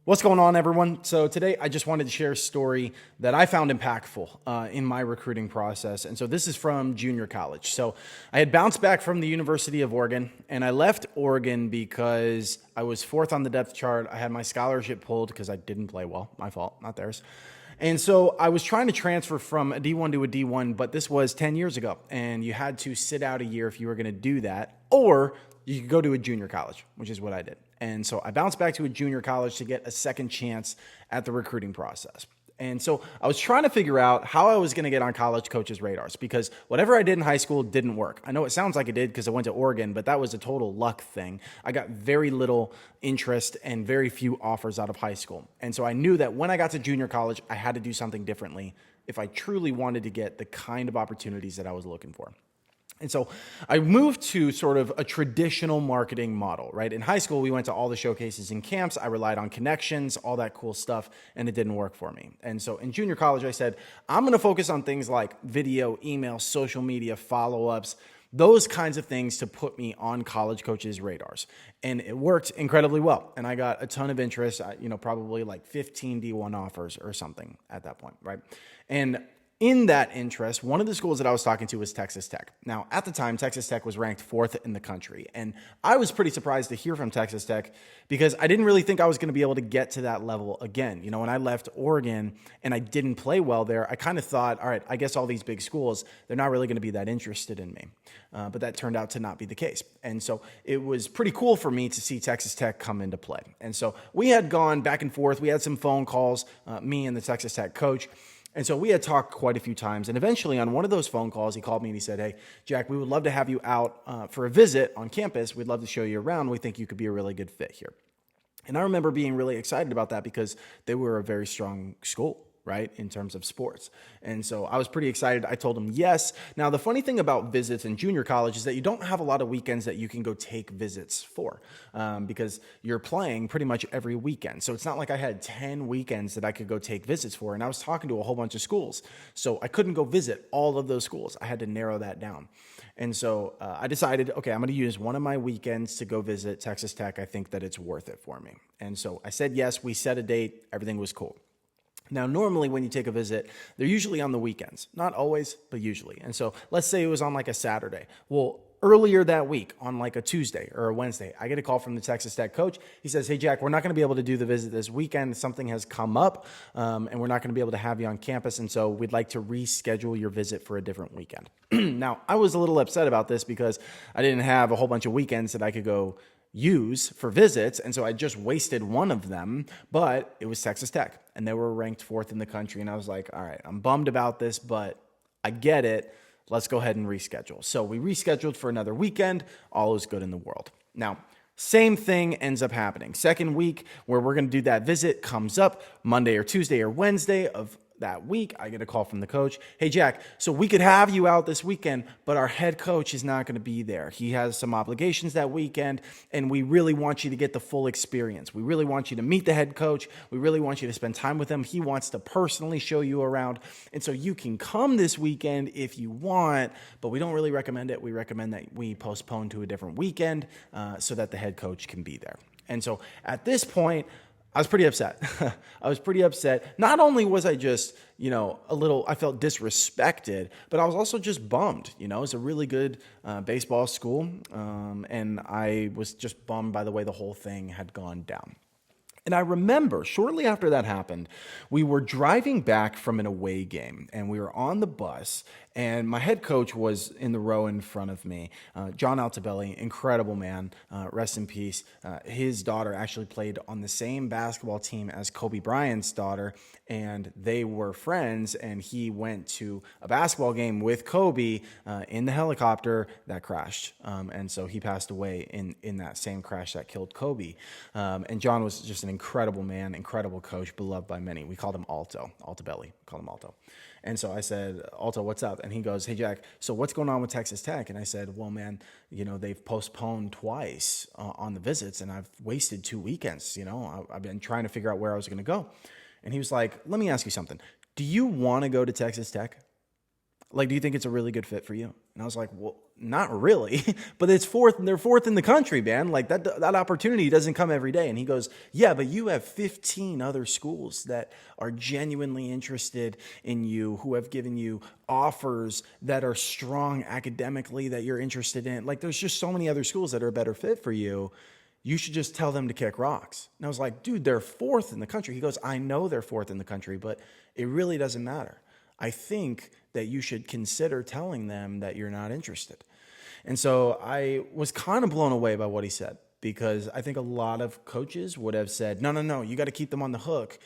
What's going on, everyone? So today I just wanted to share a story that I found impactful in my recruiting process. And so this is from junior college. So I had bounced back from the University of Oregon, and I left Oregon because I was fourth on the depth chart. I had my scholarship pulled because I didn't play well. My fault, not theirs. And so I was trying to transfer from a D1 to a D1, but this was 10 years ago. And you had to sit out a year if you were going to do that, or you could go to a junior college, which is what I did. And so I bounced back to a junior college to get a second chance at the recruiting process. And so I was trying to figure out how I was going to get on college coaches' radars because whatever I did in high school didn't work. I know it sounds like it did because I went to Oregon, but that was a total luck thing. I got very little interest and very few offers out of high school. And so I knew that when I got to junior college, I had to do something differently if I truly wanted to get the kind of opportunities that I was looking for. And so I moved to sort of a traditional marketing model, right? In high school, we went to all the showcases and camps. I relied on connections, all that cool stuff, and it didn't work for me. And so in junior college, I said, I'm going to focus on things like video, email, social media, follow-ups, those kinds of things to put me on college coaches' radars. And it worked incredibly well. And I got a ton of interest, probably like 15 D1 offers or something at that point, right? And in that interest, one of the schools that I was talking to was Texas Tech. Now, at the time, Texas Tech was ranked fourth in the country. And I was pretty surprised to hear from Texas Tech because I didn't really think I was going to be able to get to that level again. You know, when I left Oregon and I didn't play well there, I kind of thought, all right, I guess all these big schools, they're not really going to be that interested in me. But that turned out to not be the case. And so it was pretty cool for me to see Texas Tech come into play. And so we had gone back and forth. We had some phone calls, me and the Texas Tech coach. And so we had talked quite a few times. And eventually on one of those phone calls, he called me and he said, hey, Jack, we would love to have you out for a visit on campus. We'd love to show you around. We think you could be a really good fit here. And I remember being really excited about that because they were a very strong school, right, in terms of sports. And so I was pretty excited. I told him yes. Now, the funny thing about visits in junior college is that you don't have a lot of weekends that you can go take visits for because you're playing pretty much every weekend. So it's not like I had 10 weekends that I could go take visits for. And I was talking to a whole bunch of schools. So I couldn't go visit all of those schools. I had to narrow that down. And so I decided, okay, I'm going to use one of my weekends to go visit Texas Tech. I think that it's worth it for me. And so I said yes. We set a date. Everything was cool. Now, normally when you take a visit, they're usually on the weekends. Not always, but usually. And so let's say it was on like a Saturday. Well, earlier that week on like a Tuesday or a Wednesday, I get a call from the Texas Tech coach. He says, hey, Jack, we're not going to be able to do the visit this weekend. Something has come up and we're not going to be able to have you on campus. And so we'd like to reschedule your visit for a different weekend. Now, I was a little upset about this because I didn't have a whole bunch of weekends that I could go use for visits. And so I just wasted one of them, but it was Texas Tech and they were ranked fourth in the country. And I was like, all right, I'm bummed about this, but I get it. Let's go ahead and reschedule. So we rescheduled for another weekend. All is good in the world. Now, same thing ends up happening. Second week where we're going to do that visit comes up Monday or Tuesday or Wednesday of that week. I get a call from the coach. Hey, Jack, so we could have you out this weekend, but our head coach is not going to be there. He has some obligations that weekend, and we really want you to get the full experience. We really want you to meet the head coach. We really want you to spend time with him. He wants to personally show you around. And so you can come this weekend if you want, but we don't really recommend it. We recommend that we postpone to a different weekend so that the head coach can be there. And so at this point, I was pretty upset. I was pretty upset. Not only was I just, I felt disrespected, but I was also just bummed. It's a really good baseball school, and I was just bummed by the way the whole thing had gone down. And I remember shortly after that happened, we were driving back from an away game and we were on the bus and my head coach was in the row in front of me, John Altobelli, incredible man, rest in peace. His daughter actually played on the same basketball team as Kobe Bryant's daughter and they were friends and he went to a basketball game with Kobe in the helicopter that crashed. And so he passed away in that same crash that killed Kobe. And John was just an incredible man, incredible coach, beloved by many. We called him Altobelli, called him Alto. And so I said, Alto, what's up? And he goes, hey, Jack, so what's going on with Texas Tech? And I said, well, man, they've postponed twice on the visits and I've wasted 2 weekends. I've been trying to figure out where I was going to go. And he was like, let me ask you something. Do you want to go to Texas Tech? Like, do you think it's a really good fit for you? And I was like, well, not really, but it's fourth, and they're fourth in the country, man. Like that opportunity doesn't come every day. And he goes, yeah, but you have 15 other schools that are genuinely interested in you, who have given you offers that are strong academically that you're interested in. Like, there's just so many other schools that are a better fit for you. You should just tell them to kick rocks. And I was like, dude, they're fourth in the country. He goes, I know they're fourth in the country, but it really doesn't matter. I think that you should consider telling them that you're not interested. And so I was kind of blown away by what he said, because I think a lot of coaches would have said, no, you got to keep them on the hook,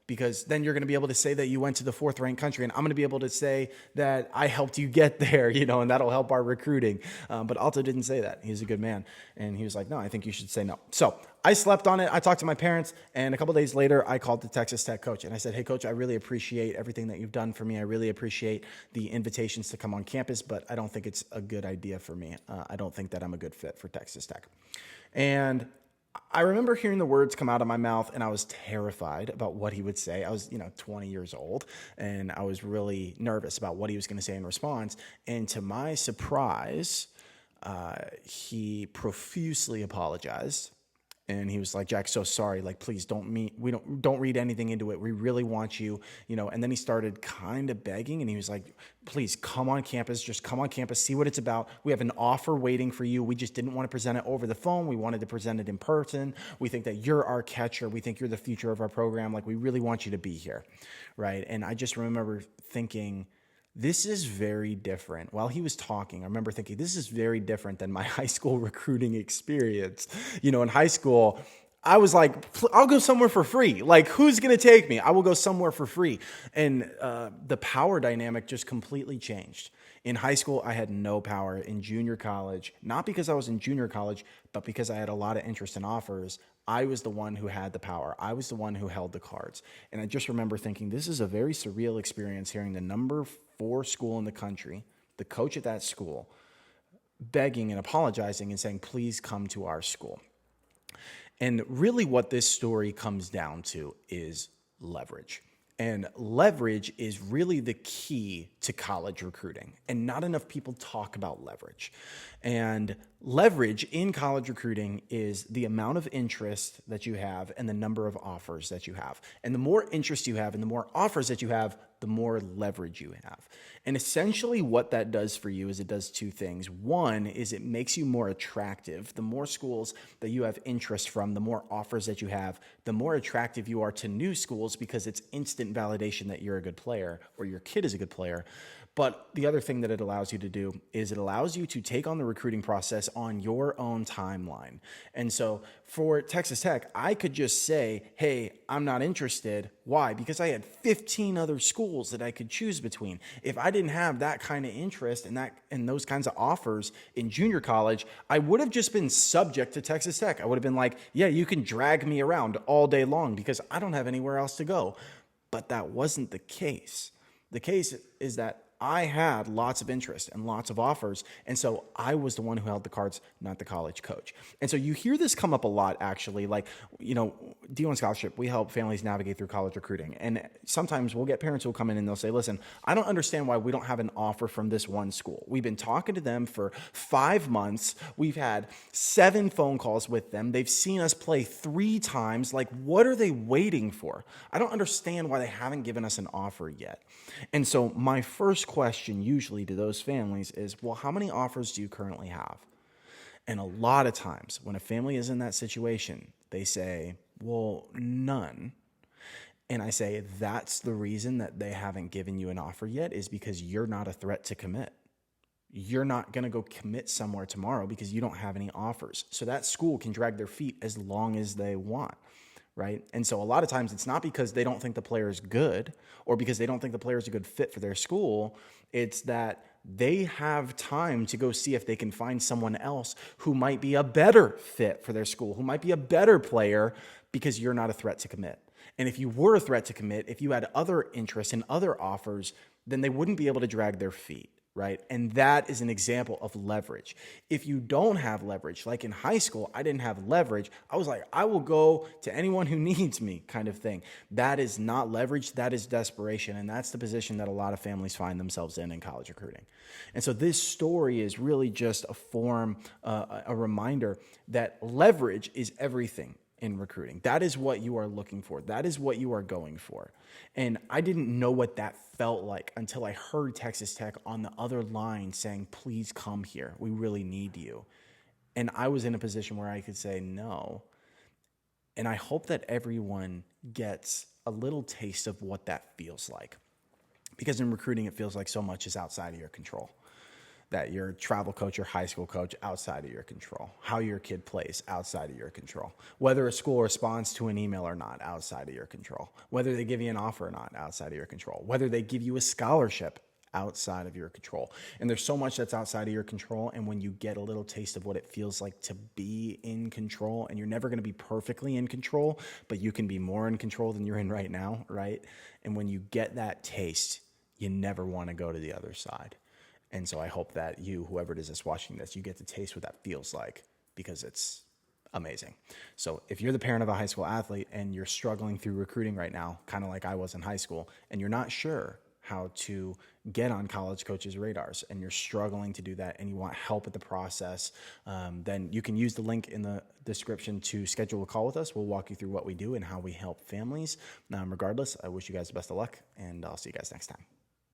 because then you're going to be able to say that you went to the fourth ranked country, and I'm going to be able to say that I helped you get there, and that'll help our recruiting. But Alto didn't say that. He's a good man. And he was like, no, I think you should say no. So I slept on it. I talked to my parents, and a couple of days later, I called the Texas Tech coach, and I said, hey, coach, I really appreciate everything that you've done for me. I really appreciate the invitations to come on campus, but I don't think it's a good idea for me. I don't think that I'm a good fit for Texas Tech. And I remember hearing the words come out of my mouth, and I was terrified about what he would say. I was, 20 years old, and I was really nervous about what he was going to say in response. And to my surprise, he profusely apologized. And he was like, Jack, so sorry. Like, please don't read anything into it. We really want you, And then he started kind of begging, and he was like, please come on campus. Just come on campus, see what it's about. We have an offer waiting for you. We just didn't want to present it over the phone. We wanted to present it in person. We think that you're our catcher. We think you're the future of our program. Like, we really want you to be here, right? And I just remember thinking, this is very different. While he was talking, I remember thinking, this is very different than my high school recruiting experience. In high school, I was like, I'll go somewhere for free. Like, who's going to take me? I will go somewhere for free. And the power dynamic just completely changed. In high school, I had no power. In junior college, not because I was in junior college, but because I had a lot of interest in offers, I was the one who had the power. I was the one who held the cards. And I just remember thinking, this is a very surreal experience, hearing the number 4 school in the country, the coach at that school, begging and apologizing and saying, please come to our school. And really what this story comes down to is leverage. And leverage is really the key to college recruiting. And not enough people talk about leverage. And leverage in college recruiting is the amount of interest that you have and the number of offers that you have. And the more interest you have and the more offers that you have, the more leverage you have. And essentially what that does for you is it does 2 things. One is it makes you more attractive. The more schools that you have interest from, the more offers that you have, the more attractive you are to new schools, because it's instant validation that you're a good player or your kid is a good player. But the other thing that it allows you to do is it allows you to take on the recruiting process on your own timeline. And so for Texas Tech, I could just say, hey, I'm not interested. Why? Because I had 15 other schools that I could choose between. If I didn't have that kind of interest and those kinds of offers in junior college, I would have just been subject to Texas Tech. I would have been like, yeah, you can drag me around all day long because I don't have anywhere else to go. But that wasn't the case. The case is that I had lots of interest and lots of offers, and so I was the one who held the cards, not the college coach. And so you hear this come up a lot, actually. Like, D1 Scholarship, we help families navigate through college recruiting. And sometimes we'll get parents who will come in and they'll say, listen, I don't understand why we don't have an offer from this one school. We've been talking to them for 5 months. We've had 7 phone calls with them. They've seen us play 3 times. Like, what are they waiting for? I don't understand why they haven't given us an offer yet. And so my first question usually to those families is, well, how many offers do you currently have? And a lot of times when a family is in that situation, they say, well, none. And I say, that's the reason that they haven't given you an offer yet, is because you're not a threat to commit. You're not going to go commit somewhere tomorrow because you don't have any offers. So that school can drag their feet as long as they want. Right? And so a lot of times it's not because they don't think the player is good or because they don't think the player is a good fit for their school. It's that they have time to go see if they can find someone else who might be a better fit for their school, who might be a better player, because you're not a threat to commit. And if you were a threat to commit, if you had other interests and other offers, then they wouldn't be able to drag their feet. right? And that is an example of leverage. If you don't have leverage, like in high school, I didn't have leverage. I was like, I will go to anyone who needs me kind of thing. That is not leverage. That is desperation. And that's the position that a lot of families find themselves in college recruiting. And so this story is really just a reminder that leverage is everything in recruiting. That is what you are looking for. That is what you are going for. And I didn't know what that felt like until I heard Texas Tech on the other line saying, please come here. We really need you. And I was in a position where I could say no. And I hope that everyone gets a little taste of what that feels like. Because in recruiting, it feels like so much is outside of your control. That your travel coach or high school coach, outside of your control. How your kid plays, outside of your control. Whether a school responds to an email or not, outside of your control. Whether they give you an offer or not, outside of your control. Whether they give you a scholarship, outside of your control. And there's so much that's outside of your control. And when you get a little taste of what it feels like to be in control, and you're never going to be perfectly in control, but you can be more in control than you're in right now, right? And when you get that taste, you never want to go to the other side. And so I hope that you, whoever it is that's watching this, you get to taste what that feels like, because it's amazing. So if you're the parent of a high school athlete and you're struggling through recruiting right now, kind of like I was in high school, and you're not sure how to get on college coaches' radars, and you're struggling to do that, and you want help with the process, then you can use the link in the description to schedule a call with us. We'll walk you through what we do and how we help families. Regardless, I wish you guys the best of luck, and I'll see you guys next time.